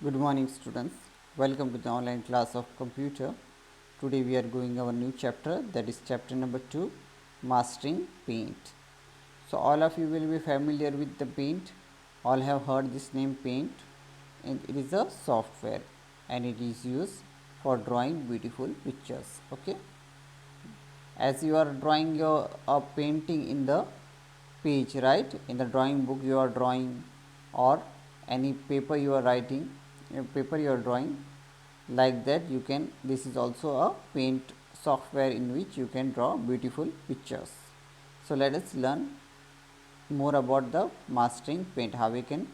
Good morning students. Welcome to the online class of computer. Today we are going our new chapter, that is chapter number 2, mastering paint. So all of you will be familiar with the paint. All have heard this name paint, and it is a software and it is used for drawing beautiful pictures. Okay, as you are drawing your painting in the page, right, in the drawing book you are drawing, or any paper you are writing, paper you are drawing, like that you can, this is also a paint software in which you can draw beautiful pictures. So let us learn more about the mastering paint, how we can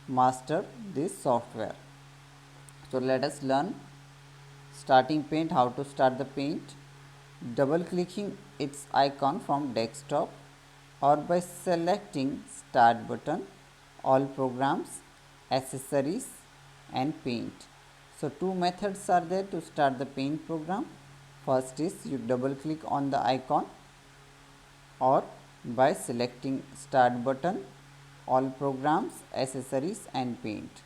master this software. So let us learn starting paint, how to start the paint. Double clicking its icon from desktop or by selecting start button, all programs, accessories and paint. So two methods are there to start the paint program. First is you double click on the icon or by selecting start button, all programs, accessories and paint.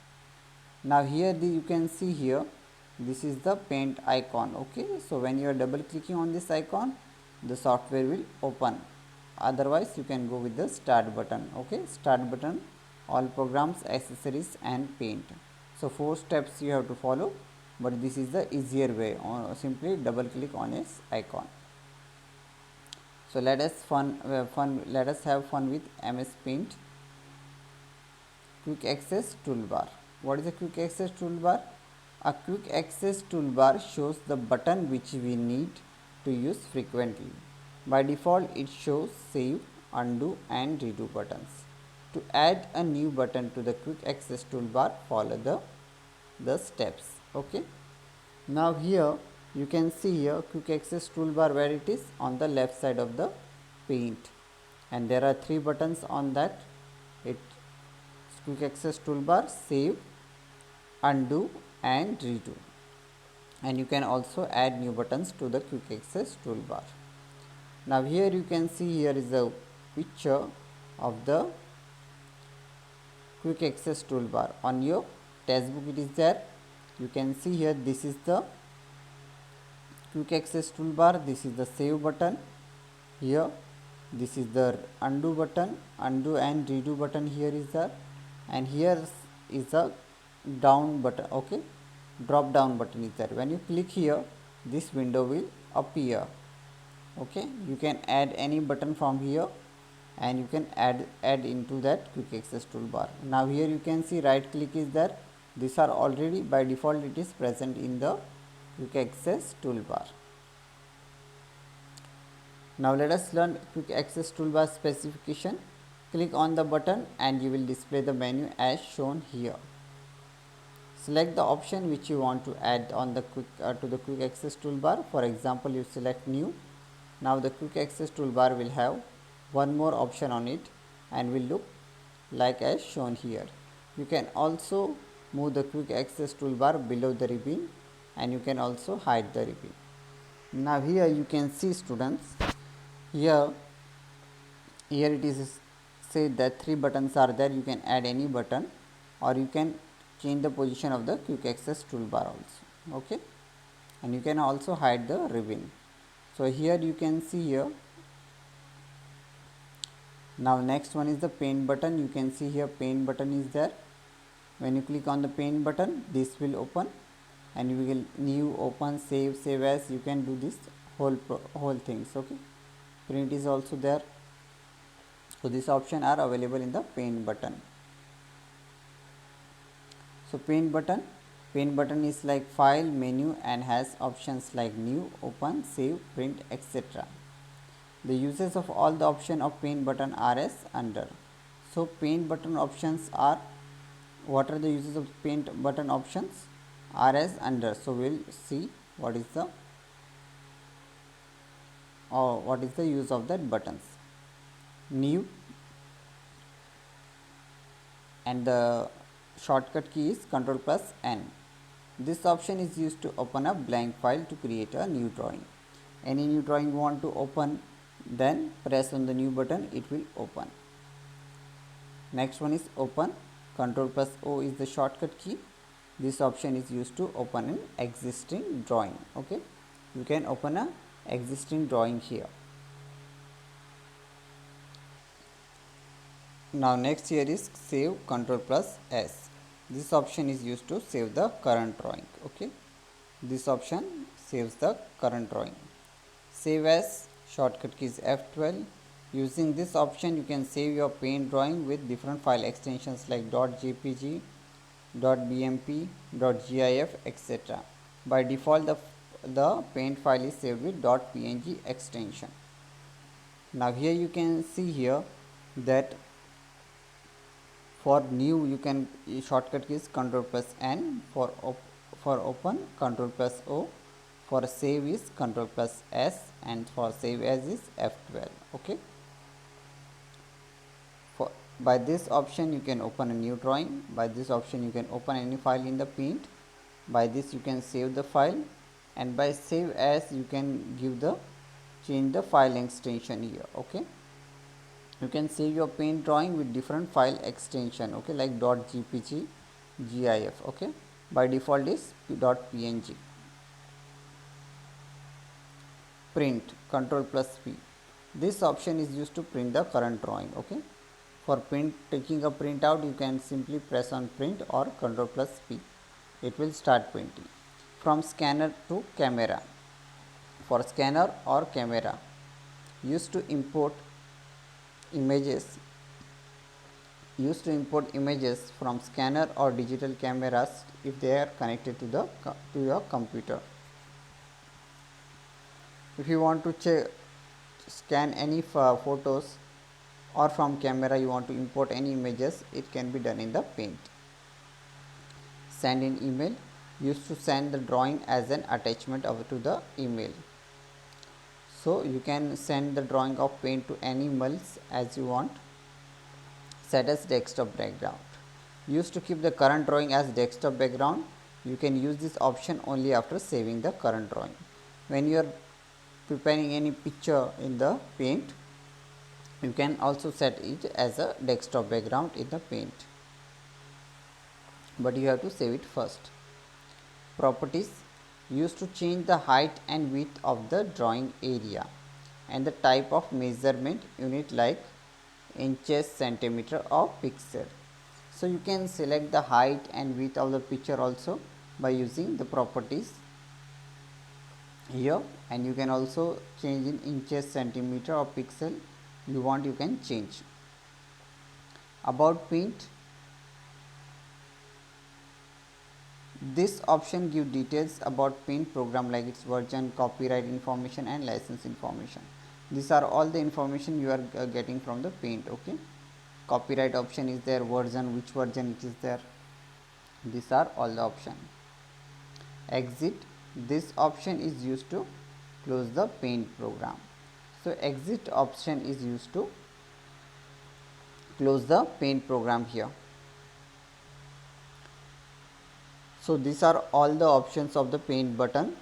Now here you can see here, this is the paint icon. Okay, so when you are double clicking on this icon, the software will open. Otherwise you can go with the start button. Okay, start button, all programs, accessories and paint. So 4 steps you have to follow, but this is the easier way. Simply double click on its icon. So let us let us have fun with MS Paint. Quick access toolbar. What is a quick access toolbar? A quick access toolbar shows the button which we need to use frequently. By default, it shows save, undo and redo buttons. To add a new button to the quick access toolbar, follow the steps. Okay. Now here you can see here quick access toolbar, where it is on the left side of the paint, and there are 3 buttons on that. It quick access toolbar, save, undo and redo, and you can also add new buttons to the quick access toolbar. Now here you can see, here is a picture of the quick access toolbar. On your textbook it is there. You can see here, this is the quick access toolbar, this is the save button. Here this is the undo button, undo and redo button here is there, and here is a down button. Okay, drop down button is there. When you click here, this window will appear. Okay, you can add any button from here and you can add into that quick access toolbar. Now here you can see right click is there. These are already by default it is present in the quick access toolbar. Now let us learn quick access toolbar specification. Click on the button and you will display the menu as shown here. Select the option which you want to add on the to the quick access toolbar. For example, you select new. Now the quick access toolbar will have one more option on it and will look like as shown here. You can also move the quick access toolbar below the ribbon and you can also hide the ribbon. Now here you can see students, here it is said that 3 buttons are there. You can add any button or you can change the position of the quick access toolbar also. Okay, and you can also hide the ribbon. So here you can see here. Now next one is the paint button. You can see here paint button is there. When you click on the paint button, this will open and you will new, open, save as. You can do this whole things. Okay, print is also there. So these options are available in the paint button. So paint button is like file menu and has options like new, open, save, print, etc. The uses of all the option of paint button are as under. So paint button options are, what are the uses of paint button options are as under. So we'll see what is the use of that buttons. New, and the shortcut key is Ctrl plus N. This option is used to open a blank file to create a new drawing. Any new drawing you want to open, then press on the new button, it will open. Next one is open. Ctrl plus O is the shortcut key. This option is used to open an existing drawing. Okay, you can open a existing drawing here. Now next here is save control plus S. This option is used to save the current drawing. Okay, this option saves the current drawing. Save as, shortcut key is F12. Using this option you can save your paint drawing with different file extensions like .jpg, .bmp, .gif, etc. By default the paint file is saved with .png extension. Now here you can see here that for new you can shortcut key is control plus N, for open control plus O, for save is control plus S, and for save as is F12. Okay, by this option you can open a new drawing. By this option you can open any file in the paint. By this you can save the file, and by save as you can change the file extension here. Okay, you can save your paint drawing with different file extension. Okay, like .gpg, gif. Okay, by default is .png. Print, control plus P. This option is used to print the current drawing. Okay, for taking a print out you can simply press on print or control plus P. It will start printing. From scanner to camera. For scanner or camera, used to import images from scanner or digital cameras if they are connected to your computer. If you want to scan any photos, or from camera you want to import any images, it can be done in the paint. Send an email, used to send the drawing as an attachment to the email. So you can send the drawing of paint to any emails as you want. Set as desktop background. Used to keep the current drawing as desktop background. You can use this option only after saving the current drawing. When you are preparing any picture in the paint, you can also set it as a desktop background in the paint, but you have to save it first. Properties, used to change the height and width of the drawing area and the type of measurement unit like inches, centimeter or pixel. So you can select the height and width of the picture also by using the properties here, and you can also change in inches, centimeter or pixel you want, you can change. About paint, this option gives details about paint program like its version, copyright information and license information. These are all the information you are getting from the paint. Okay, copyright option is there, version, which version it is there, these are all the option. Exit, this option is used to close the paint program. So exit option is used to close the paint program here. So these are all the options of the paint button.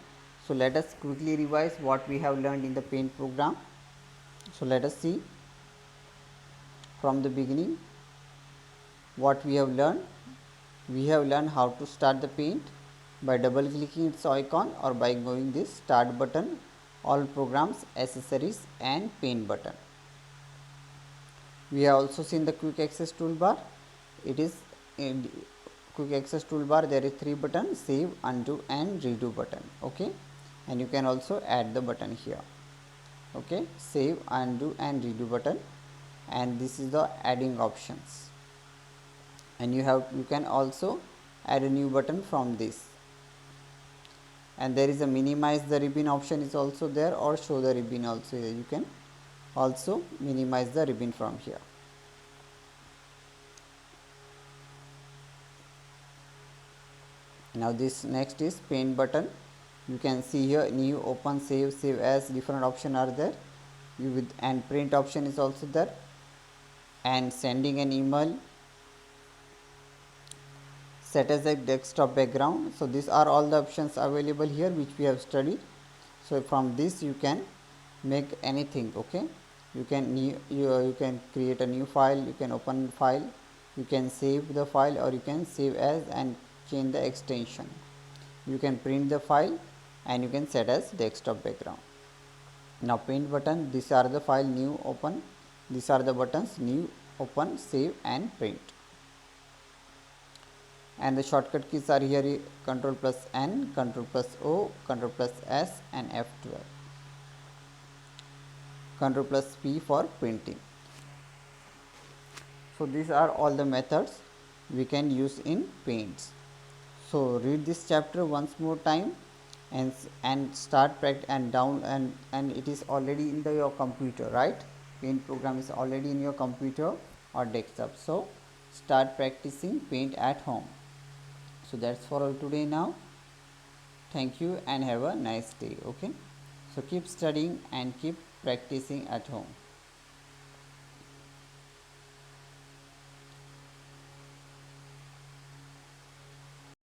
So let us quickly revise what we have learned in the paint program. So let us see from the beginning what we have learned. We have learned how to start the paint by double clicking its icon or by going this start button, all programs, accessories and paint button. We have also seen the quick access toolbar. It is in quick access toolbar, there is 3 buttons, save, undo and redo button. Okay, and you can also add the button here. Okay, save, undo and redo button, and this is the adding options, and you can also add a new button from this, and there is a minimize the ribbon option is also there, or show the ribbon also. You can also minimize the ribbon from here. Now this next is paint button. You can see here new, open, save, save as, different option are there. And print option is also there, and sending an email, set as a desktop background. So these are all the options available here which we have studied. So from this you can make anything. Okay, you can create a new file, you can open file, you can save the file, or you can save as and change the extension. You can print the file and you can set as desktop background. Now paint button, these are the file new, open, these are the buttons new, open, save and print. And the shortcut keys are here: Ctrl plus N, Ctrl plus O, Ctrl plus S and F12. Ctrl plus P for printing. So these are all the methods we can use in paints. So read this chapter once more time and start practice and down and it is already in your computer, right? Paint program is already in your computer or desktop. So start practicing paint at home. So that's for all today now. Thank you and have a nice day. Okay, so keep studying and keep practicing at home.